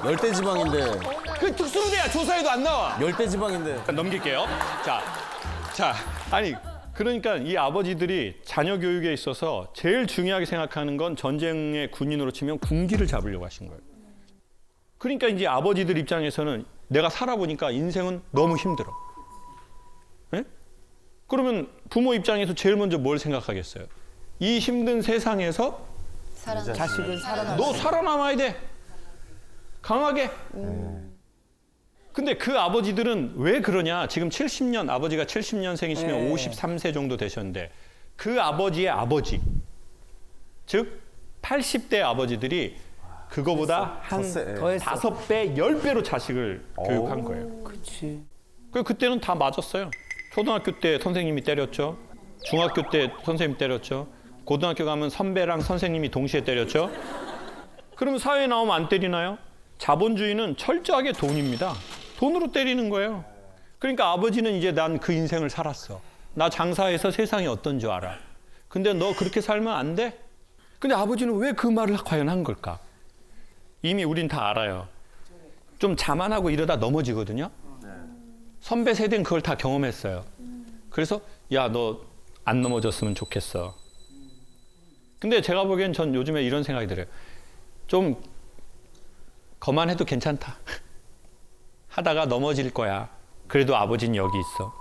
열대지방인데. 그 특수부대야 조사에도 안 나와. 열대지방인데. 넘길게요. 자, 아니 그러니까 이 아버지들이 자녀 교육에 있어서 제일 중요하게 생각하는 건 전쟁의 군인으로 치면 군기를 잡으려고 하신 거예요. 그러니까 이제 아버지들 입장에서는 내가 살아보니까 인생은 너무 힘들어. 예? 그러면 부모 입장에서 제일 먼저 뭘 생각하겠어요? 이 힘든 세상에서 자식은 너 살아남아야 돼. 강하게. 근데 그 아버지들은 왜 그러냐? 지금 70년, 아버지가 70년생이시면 53세 정도 되셨는데 그 아버지의 아버지, 즉 80대 아버지들이 그거보다 한 5배, 10배로 자식을 교육한 거예요. 그렇지. 그때는 다 맞았어요. 초등학교 때 선생님이 때렸죠. 중학교 때 선생님 때렸죠. 고등학교 가면 선배랑 선생님이 동시에 때렸죠. 그러면 사회에 나오면 안 때리나요? 자본주의는 철저하게 돈입니다. 돈으로 때리는 거예요. 그러니까 아버지는 이제 난 그 인생을 살았어. 나 장사해서 세상이 어떤 줄 알아. 근데 너 그렇게 살면 안 돼? 근데 아버지는 왜 그 말을 과연 한 걸까? 이미 우린 다 알아요. 좀 자만하고 이러다 넘어지거든요. 선배 세대는 그걸 다 경험했어요. 그래서 야, 너 안 넘어졌으면 좋겠어. 근데 제가 보기엔 전 요즘에 이런 생각이 들어요. 좀 거만해도 괜찮다. 하다가 넘어질 거야. 그래도 아버지는 여기 있어.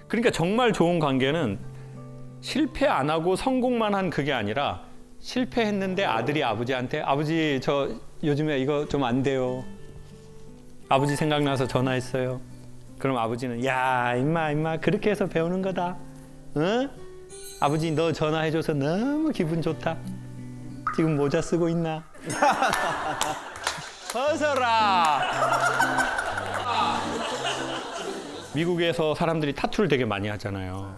그러니까 정말 좋은 관계는 실패 안 하고 성공만 한 그게 아니라 실패했는데 아들이 아버지한테 아버지 저 요즘에 이거 좀 안 돼요. 아버지 생각나서 전화했어요. 그럼 아버지는 야 임마 그렇게 해서 배우는 거다. 응? 아버지 너 전화해줘서 너무 기분 좋다. 지금 모자 쓰고 있나? 벗어라. 미국에서 사람들이 타투를 되게 많이 하잖아요.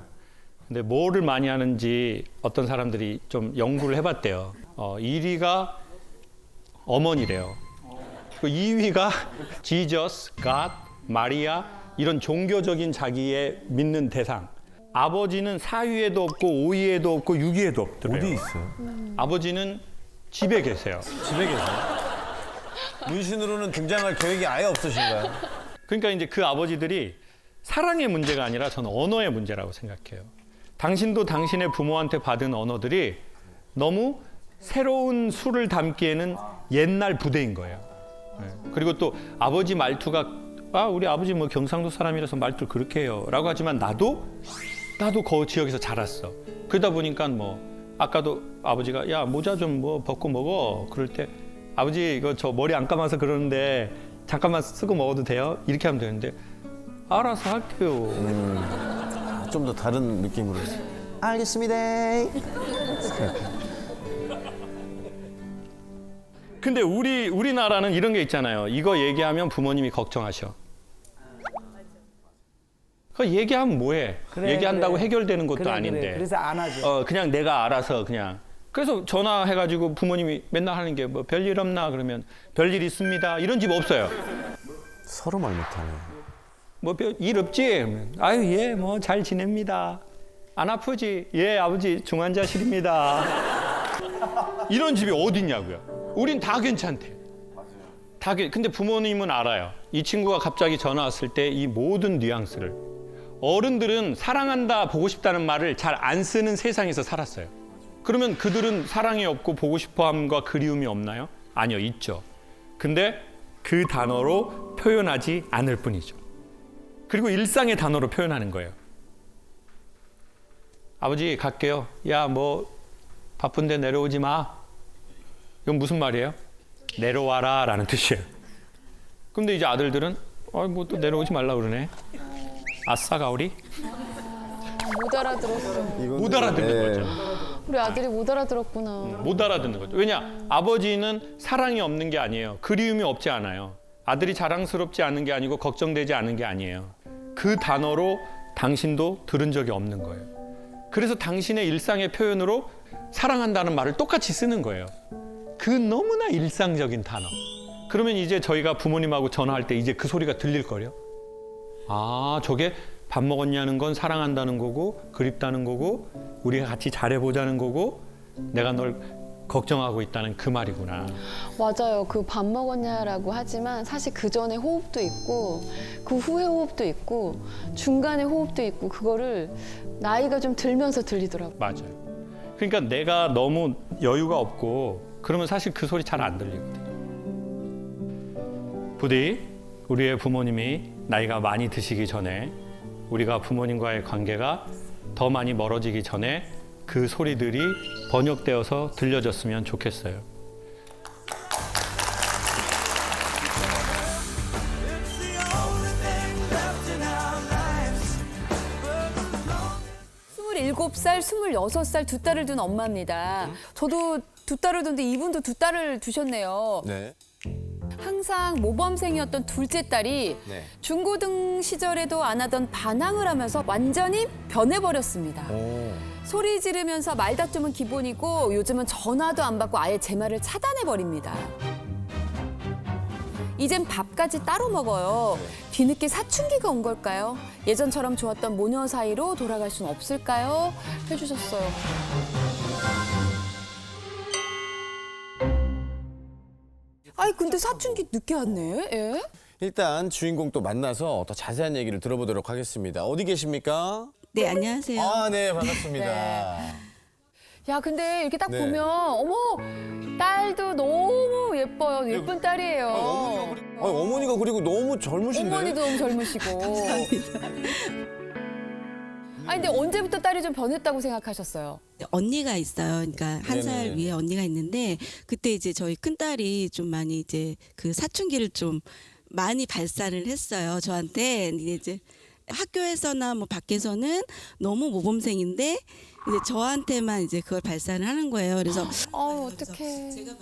근데 뭐를 많이 하는지 어떤 사람들이 좀 연구를 해봤대요. 1위가 어머니래요. 2위가 지저스, 갓, 마리아 이런 종교적인 자기의 믿는 대상. 아버지는 4위에도 없고 5위에도 없고 6위에도 없더래요. 어디 있어요? 아버지는 집에 계세요. 집에 계세요? 문신으로는 등장할 계획이 아예 없으신가요? 그러니까 이제 그 아버지들이 사랑의 문제가 아니라 저는 언어의 문제라고 생각해요. 당신도 당신의 부모한테 받은 언어들이 너무 새로운 수를 담기에는 옛날 부대인 거예요. 그리고 또 아버지 말투가 아 우리 아버지 뭐 경상도 사람이라서 말투 그렇게 해요라고 하지만 나도 그 지역에서 자랐어. 그러다 보니까 뭐 아까도 아버지가 야 모자 좀 뭐 벗고 먹어 그럴 때 아버지 이거 저 머리 안 감아서 그러는데 잠깐만 쓰고 먹어도 돼요? 이렇게 하면 되는데 알아서 할게요. 좀 더 다른 느낌으로. 알겠습니다. 근데 우리나라는 이런 게 있잖아요. 이거 얘기하면 부모님이 걱정하셔. 그 얘기하면 뭐해? 얘기한다고 해결되는 것도 아닌데. 그래서 안 하죠. 그냥 내가 알아서 그냥. 그래서 전화해가지고 부모님이 맨날 하는 게 뭐 별일 없나 그러면 별일 있습니다. 이런 집 없어요. 서로 말 못하네. 뭐 일 없지? 아유 예 뭐 잘 지냅니다. 안 아프지? 예 아버지 중환자실입니다. 이런 집이 어딨냐고요. 우린 다 괜찮대. 근데 부모님은 알아요. 이 친구가 갑자기 전화 왔을 때 이 모든 뉘앙스를. 어른들은 사랑한다 보고 싶다는 말을 잘 안 쓰는 세상에서 살았어요. 그러면 그들은 사랑이 없고 보고 싶어함과 그리움이 없나요? 아니요, 있죠. 근데 그 단어로 표현하지 않을 뿐이죠. 그리고 일상의 단어로 표현하는 거예요. 아버지 갈게요. 야, 뭐 바쁜데 내려오지 마. 이건 무슨 말이에요? 내려와라 라는 뜻이에요. 근데 이제 아들들은 뭐 또 내려오지 말라 그러네. 아싸 가오리? 못 알아들었어. 못 알아듣는 거죠. 우리 아들이 못 알아들었구나. 못 알아듣는 거죠. 왜냐? 아버지는 사랑이 없는 게 아니에요. 그리움이 없지 않아요. 아들이 자랑스럽지 않은 게 아니고 걱정되지 않은 게 아니에요. 그 단어로 당신도 들은 적이 없는 거예요. 그래서 당신의 일상의 표현으로 사랑한다는 말을 똑같이 쓰는 거예요. 그 너무나 일상적인 단어. 그러면 이제 저희가 부모님하고 전화할 때 이제 그 소리가 들릴걸요? 아, 저게 밥 먹었냐는 건 사랑한다는 거고 그립다는 거고 우리가 같이 잘해보자는 거고 내가 널 걱정하고 있다는 그 말이구나. 맞아요. 그 밥 먹었냐라고 하지만 사실 그 전에 호흡도 있고 그 후에 호흡도 있고 중간에 호흡도 있고 그거를 나이가 좀 들면서 들리더라고요. 맞아요. 그러니까 내가 너무 여유가 없고 그러면 사실 그 소리 잘 안 들리거든요. 부디 우리의 부모님이 나이가 많이 드시기 전에 우리가 부모님과의 관계가 더 많이 멀어지기 전에 그 소리들이 번역되어서 들려졌으면 좋겠어요. 스물일곱 살, 26살 두 딸을 둔 엄마입니다. 저도 두 딸을 뒀는데 이분도 두 딸을 두셨네요. 네. 항상 모범생이었던 둘째 딸이 네. 중고등 시절에도 안 하던 반항을 하면서 완전히 변해버렸습니다. 소리 지르면서 말다툼은 기본이고 요즘은 전화도 안 받고 아예 제 말을 차단해버립니다. 이젠 밥까지 따로 먹어요. 뒤늦게 사춘기가 온 걸까요? 예전처럼 좋았던 모녀 사이로 돌아갈 수는 없을까요? 해주셨어요. 아니 근데 사춘기 늦게 왔네. 예? 일단 주인공 또 만나서 더 자세한 얘기를 들어보도록 하겠습니다. 어디 계십니까? 네, 안녕하세요. 아, 네, 반갑습니다. 야 근데 이렇게 딱 네. 보면 어머 딸도 너무 예뻐요. 예쁜 딸이에요. 어머니가 그리고 너무 젊으신데? 어머니도 너무 젊으시고. 아니 근데 언제부터 딸이 좀 변했다고 생각하셨어요? 언니가 있어요. 그러니까 한 살 네네. 위에 언니가 있는데 그때 이제 저희 큰 딸이 좀 많이 이제 그 사춘기를 좀 많이 발산을 했어요. 저한테 이제 학교에서나 뭐 밖에서는 너무 모범생인데 이제 저한테만 이제 그걸 발산을 하는 거예요. 그래서 어떡해. 제가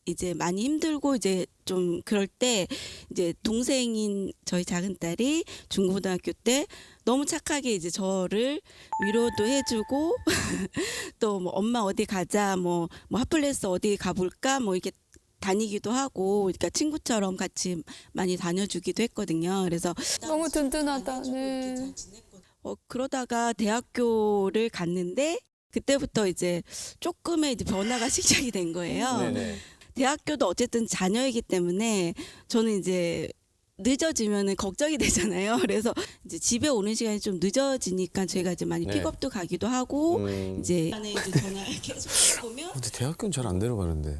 이제 많이 힘들고 이제 좀 그럴 때 이제 동생인 저희 작은 딸이 중고등학교 때 너무 착하게 이제 저를 위로도 해주고 또 뭐 엄마 어디 가자 뭐 핫플레스 어디 가볼까 뭐 이렇게 다니기도 하고 그러니까 친구처럼 같이 많이 다녀주기도 했거든요. 그래서 너무 든든하다. 네. 그러다가 대학교를 갔는데 그때부터 이제 조금의 이제 변화가 시작이 된 거예요. 네네. 대학교도 어쨌든 자녀이기 때문에 저는 이제 늦어지면은 걱정이 되잖아요. 그래서 이제 집에 오는 시간이 좀 늦어지니까 제가 이제 많이 네. 픽업도 가기도 하고 이제 전화 계속 보면 근데 대학교는 잘 안 데려가는데.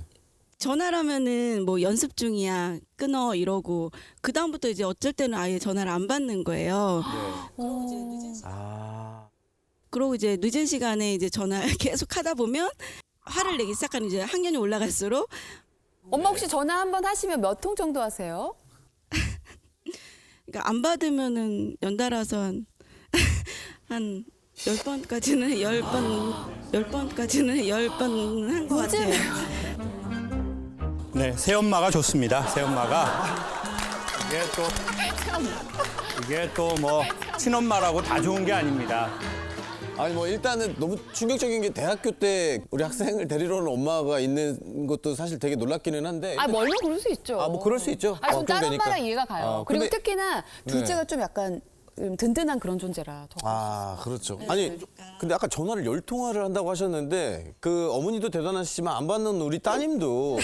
전화를 하면은 뭐 연습 중이야 끊어 이러고 그 다음부터 이제 어쩔 때는 아예 전화를 안 받는 거예요. 그러고 이제 늦은 시간에 이제 전화를 계속 하다 보면 화를 내기 시작하는 이제 학년이 올라갈수록 엄마 혹시 전화 한 번 하시면 몇 통 정도 하세요? 그러니까 안 받으면은 연달아서 한 10번까지는 10번까지는 10번 한 것 같아요. 네, 새엄마가 좋습니다. 새엄마가 이게 또 뭐 친엄마라고 다 좋은 게 아닙니다. 아니 뭐 일단은 너무 충격적인 게 대학교 때 우리 학생을 데리러 오는 엄마가 있는 것도 사실 되게 놀랍기는 한데. 아, 멀면 그럴 수 있죠. 뭐 그럴 수 있죠. 아, 전 그럼 다른 되니까. 엄마랑 이해가 가요. 그리고 근데- 특히나 둘째가 좀 약간 든든한 그런 존재라 더. 그렇죠. 아니, 근데 아까 전화를 10통화를 한다고 하셨는데 그 어머니도 대단하시지만 안 받는 우리 따님도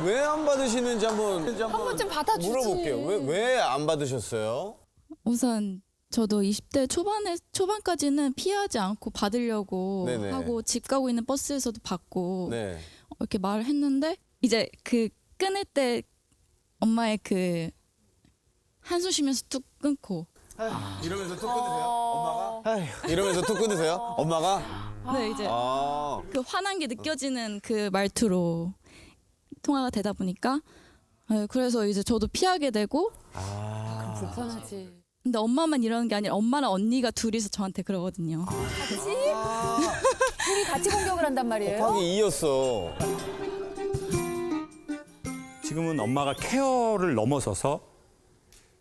왜 안 받으시는지 한번 번쯤 받아주지. 물어볼게요. 왜 안 받으셨어요? 우선 저도 20대 초반까지는 피하지 않고 받으려고 네네. 하고 집 가고 있는 버스에서도 받고 네. 이렇게 말을 했는데 이제 그 끊을 때 엄마의 그 한숨 쉬면서 툭 끊고 이러면서 툭 끊으세요? 엄마가? 이러면서 툭 끊으세요? 엄마가? 네 이제 그 화난 게 느껴지는 그 말투로 통화가 되다 보니까 그래서 이제 저도 피하게 되고 불편하지. 근데 엄마만 이러는 게 아니라 엄마랑 언니가 둘이서 저한테 그러거든요. 둘이 같이 공격을 한단 말이에요. 곱하기 2였어. 지금은 엄마가 케어를 넘어서서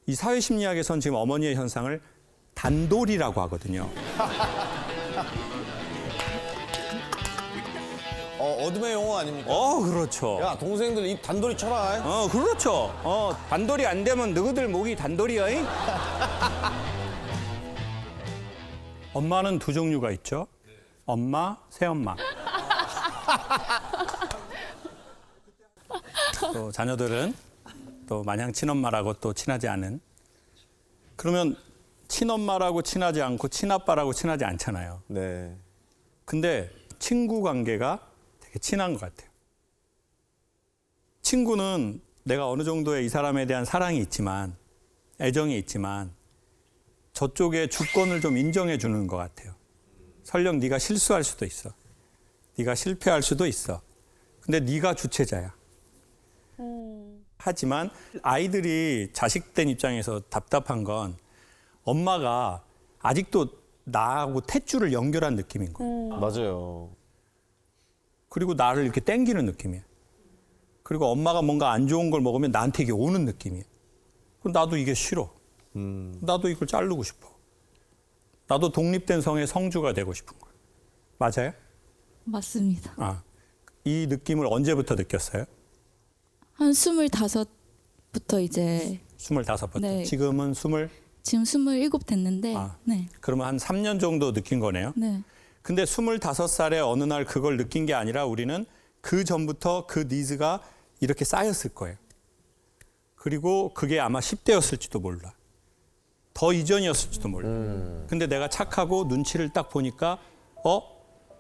이 사회심리학에선 지금 어머니의 현상을 단돌이라고 하거든요. 어둠의 용어 아닙니까? 그렇죠. 야, 동생들 입 단돌이 쳐라. 그렇죠. 단돌이 안 되면 너희들 목이 단돌이야. 잉? 엄마는 두 종류가 있죠. 엄마, 새엄마. 또 자녀들은 또 마냥 친엄마라고 또 친하지 않은. 그러면 친엄마라고 친하지 않고 친아빠라고 친하지 않잖아요. 네. 근데 친구 관계가 되게 친한 것 같아요. 친구는 내가 어느 정도의 이 사람에 대한 사랑이 있지만, 애정이 있지만 저쪽의 주권을 좀 인정해 주는 것 같아요. 설령 네가 실수할 수도 있어. 네가 실패할 수도 있어. 근데 네가 주체자야. 하지만 아이들이 자식된 입장에서 답답한 건 엄마가 아직도 나하고 탯줄을 연결한 느낌인 거예요. 맞아요. 그리고 나를 이렇게 땡기는 느낌이에요. 그리고 엄마가 뭔가 안 좋은 걸 먹으면 나한테 이게 오는 느낌이에요. 그럼 나도 이게 싫어. 나도 이걸 자르고 싶어. 나도 독립된 성의 성주가 되고 싶은 거예요. 맞아요? 맞습니다. 이 느낌을 언제부터 느꼈어요? 한 25부터 이제 25부터. 네. 지금은 지금 27 됐는데 네. 그러면 한 3년 정도 느낀 거네요. 네. 근데 25살에 어느 날 그걸 느낀 게 아니라 우리는 그 전부터 그 니즈가 이렇게 쌓였을 거예요. 그리고 그게 아마 10대였을지도 몰라. 더 이전이었을지도 몰라. 근데 내가 착하고 눈치를 딱 보니까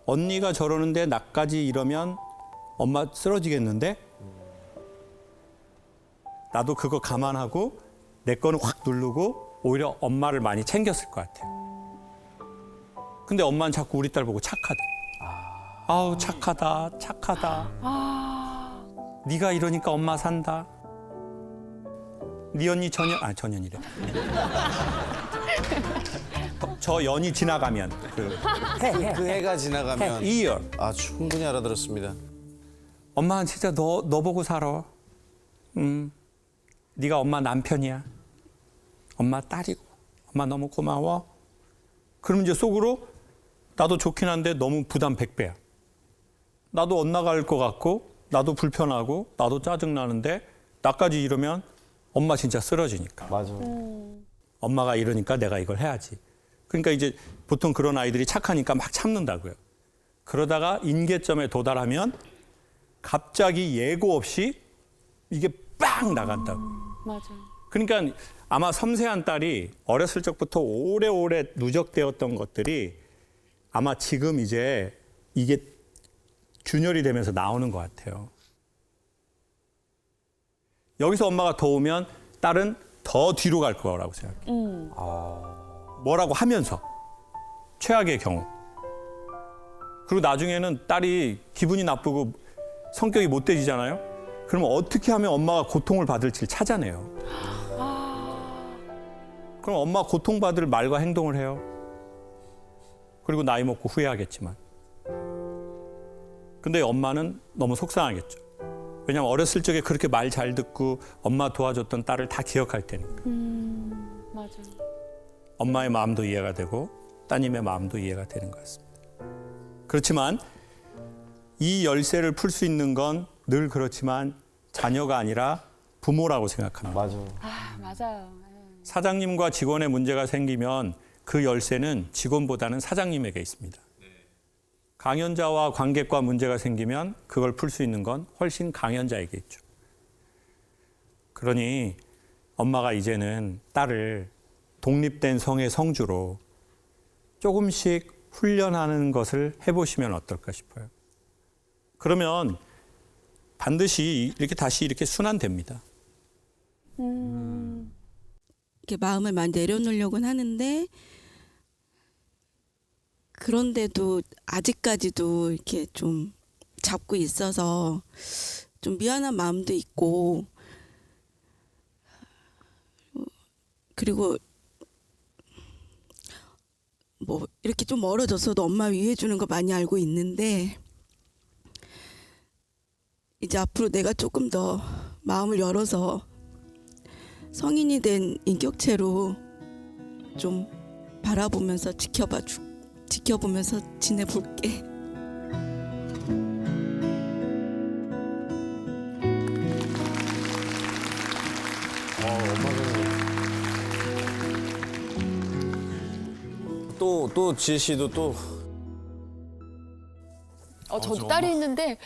언니가 저러는데 나까지 이러면 엄마 쓰러지겠는데? 나도 그거 감안하고 내 거는 확 누르고 오히려 엄마를 많이 챙겼을 것 같아요. 근데 엄마는 자꾸 우리 딸 보고 착하대. 아우 착하다, 착하다. 네가 이러니까 엄마 산다. 네 언니 전현이래. 저 연이 지나가면 그 해가 지나가면 year. 충분히 알아들었습니다. 엄마는 진짜 너 보고 살아. 네가 엄마 남편이야. 엄마 딸이고. 엄마 너무 고마워. 그럼 이제 속으로 나도 좋긴 한데 너무 부담 100배야. 나도 엇나갈 것 같고 나도 불편하고 나도 짜증나는데 나까지 이러면 엄마 진짜 쓰러지니까. 맞아. 엄마가 이러니까 내가 이걸 해야지. 그러니까 이제 보통 그런 아이들이 착하니까 막 참는다고요. 그러다가 인계점에 도달하면 갑자기 예고 없이 이게 빵 나간다고. 맞아요. 그러니까 아마 섬세한 딸이 어렸을 적부터 오래오래 누적되었던 것들이 아마 지금 이제 이게 균열이 되면서 나오는 것 같아요. 여기서 엄마가 더 오면 딸은 더 뒤로 갈 거라고 생각해요. 뭐라고 하면서 최악의 경우. 그리고 나중에는 딸이 기분이 나쁘고 성격이 못돼지잖아요. 그러면 어떻게 하면 엄마가 고통을 받을지를 찾아내요. 그럼 엄마가 고통받을 말과 행동을 해요. 그리고 나이 먹고 후회하겠지만. 근데 엄마는 너무 속상하겠죠. 왜냐하면 어렸을 적에 그렇게 말 잘 듣고 엄마 도와줬던 딸을 다 기억할 테니까. 맞아. 엄마의 마음도 이해가 되고 따님의 마음도 이해가 되는 것 같습니다. 그렇지만 이 열쇠를 풀 수 있는 건 늘 그렇지만 자녀가 아니라 부모라고 생각합니다. 맞아. 아, 맞아요. 사장님과 직원의 문제가 생기면 그 열쇠는 직원보다는 사장님에게 있습니다. 강연자와 관객과 문제가 생기면 그걸 풀 수 있는 건 훨씬 강연자에게 있죠. 그러니 엄마가 이제는 딸을 독립된 성의 성주로 조금씩 훈련하는 것을 해보시면 어떨까 싶어요. 그러면 반드시 이렇게 다시 이렇게 순환됩니다. 이렇게 마음을 많이 내려놓으려고는 하는데 그런데도 아직까지도 이렇게 좀 잡고 있어서 좀 미안한 마음도 있고 그리고 뭐 이렇게 좀 멀어져서도 엄마 위해 주는 거 많이 알고 있는데 이제 앞으로 내가 조금 더 마음을 열어서 성인이 된 인격체로 좀 바라보면서 지켜보면서 지내볼게. 또 지혜 씨도 또 저도 딸이 있는데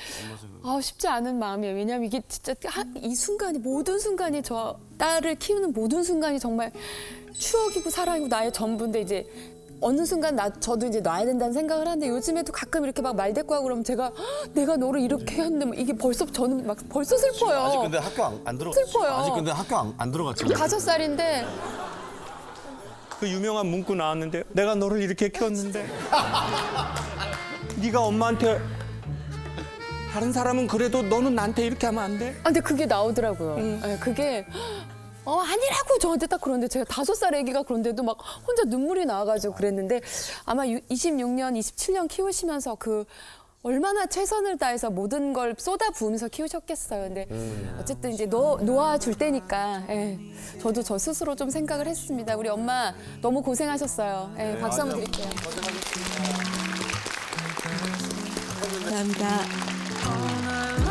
쉽지 않은 마음이에요. 왜냐하면 이게 진짜 이 순간이 모든 순간이 저 딸을 키우는 모든 순간이 정말 추억이고 사랑이고 나의 전부인데 이제 어느 순간 저도 이제 놔야 된다는 생각을 하는데 요즘에도 가끔 이렇게 막 말대꾸하고 그러면 제가 내가 너를 이렇게 했는데 뭐 이게 벌써 저는 막 벌써 슬퍼요. 아직 근데 학교 안 들어. 슬퍼요. 아직 근데 학교 안 들어갔잖아요. 5살인데 그 유명한 문구 나왔는데 내가 너를 이렇게 키웠는데 네가 엄마한테 다른 사람은 그래도 너는 나한테 이렇게 하면 안 돼? 근데 그게 나오더라고요. 네, 그게 아니라고 저한테 딱 그런데 제가 5살 애기가 그런데도 막 혼자 눈물이 나와가지고 그랬는데 아마 26년, 27년 키우시면서 그 얼마나 최선을 다해서 모든 걸 쏟아 부으면서 키우셨겠어요. 근데 어쨌든 이제 놓아줄 때니까 저도 저 스스로 좀 생각을 했습니다. 우리 엄마 너무 고생하셨어요. 박수 한번 드릴게요. 감사합니다.